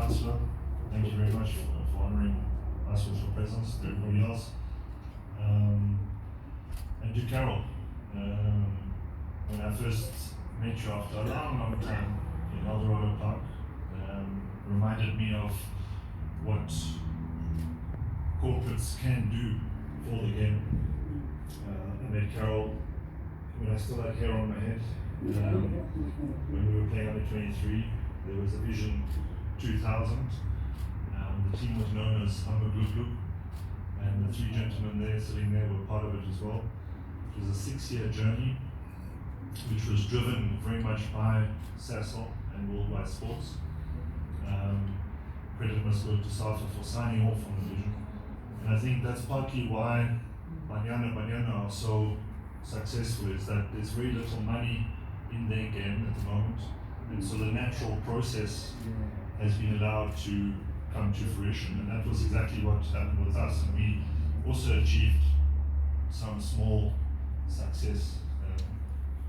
Councillor, thank you very much for honouring us with your presence, to everybody else. And to Carol, when I first met you after a long time in Eldorado Park, reminded me of what corporates can do for the game. I met Carol when I still had hair on my head. When we were playing under 23, there was a Vision 2000. The team was known as Humber Group Group, and the three gentlemen there sitting there were part of it as well. It was a 6-year journey, which was driven very much by Sasol and Worldwide Sports. Credit must go to Safa for signing off on the vision. And I think that's partly why Banyana are so successful, is that there's very little money in their game at the moment. And so the natural process has been allowed to come to fruition. And that was exactly what happened with us. And we also achieved some small success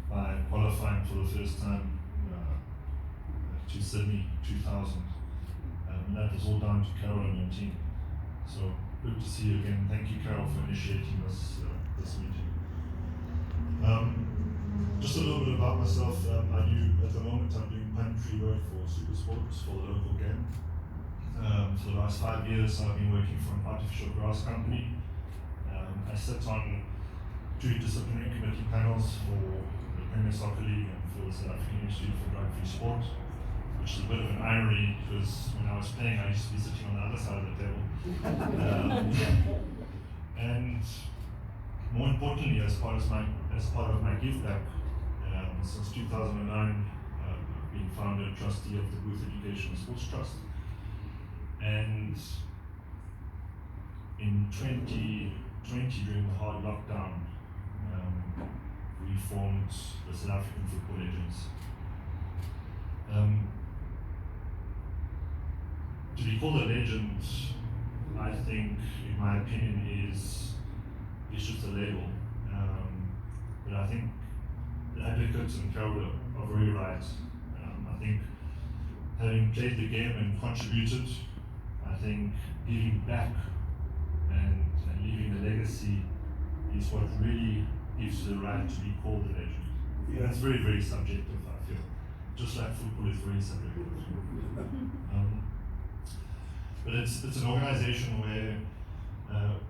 by qualifying for the first time to Sydney 2000. And that was all down to Carol and her team. So good to see you again. Thank you, Carol, for initiating this meeting. Just a little bit about myself. At the moment, I'm doing punditry work for Super Sports for the local game. For the last 5 years, I've been working for an artificial grass company. I sit on 2 disciplinary committee panels for the Premier Soccer League and for the South African Institute for Drug-Free Sport, which is a bit of an irony because when I was playing, I used to be sitting on the other side of the table. And more importantly, as part of my give back, since 2009, I've been founder and trustee of the Booth Education and Sports Trust. And in 2020, during the hard lockdown, we formed the South African Football Agents. To be called a legend, I think, in my opinion, is just a label. But I think the advocates and Carol are very right. I think having played the game and contributed, I think giving back and leaving a legacy is what really gives you the right to be called a legend. Yeah. That's very, very subjective, I feel. Just like football is very subjective. But it's an organization where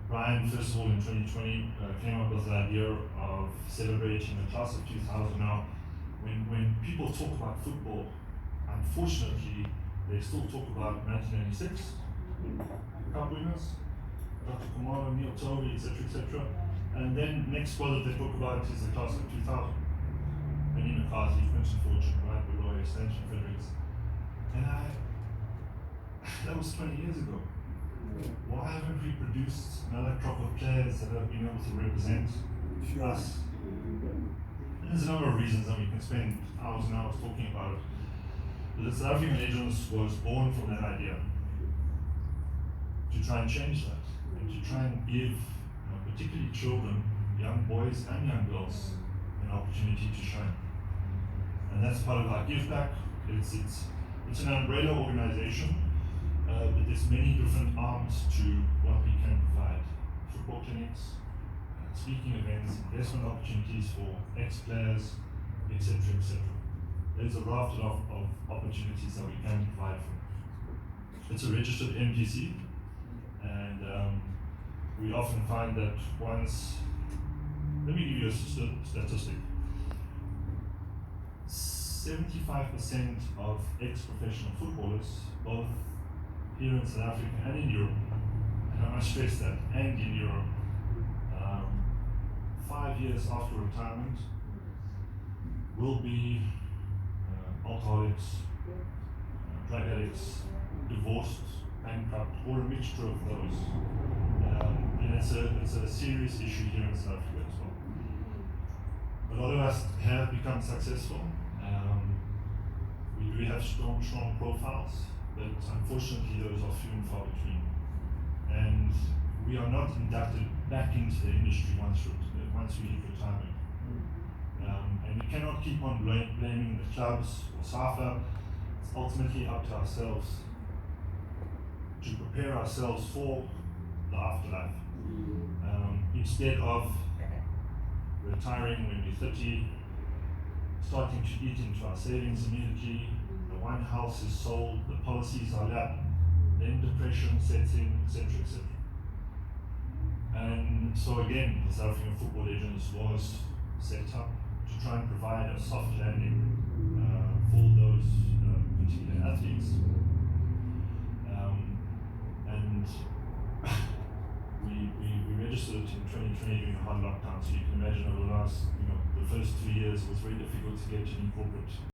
Brian, first of all, in 2020, came up with the idea of celebrating the class of 2000. Now, when people talk about football, unfortunately, they still talk about 1996, Cup winners, Dr. Kumar, Neil Tovey, etc. And then next squad that they talk about is the class of 2000. Benny McCarthy, Quentin Fortune, Ryan Beloy, Stanton Fredericks. And that was 20 years ago. Why haven't we produced another crop of players that have been able to represent us? And there's a number of reasons that we can spend hours and hours talking about it. But the South African Legends was born from that idea, to try and change that, and to try and give particularly children, young boys and young girls, an opportunity to shine. And that's part of our give back. It's an umbrella organization, but there's many different arms to what we can provide. Football clinics, speaking events, investment opportunities for ex-players, etc. There's a raft of opportunities that we can provide for. It's a registered MPC, and we often find that once, let me give you a statistic. 75% of ex-professional footballers, both here in South Africa and in Europe, and I must stress that, and in Europe, 5 years after retirement, will be alcoholics, drug addicts, divorced, bankrupt, or a mixture of those. And it's a serious issue here in South Africa as well. A lot of us have become successful. We do have strong profiles, but unfortunately those are few and far between. And we are not inducted back into the industry once we hit retirement. And we cannot keep on blaming the clubs or SAFA. It's ultimately up to ourselves to prepare ourselves for the afterlife. Instead of retiring when we're 30, starting to eat into our savings immediately, the one house is sold, the policies are lapped, then depression sets in, etc., etc. And so again, the South African Football Legends was set up to try and provide a soft landing for those particular athletes. And we registered in 2020 during a hard lockdown, so you can imagine over the last, the first 2 years it was very difficult to get any corporate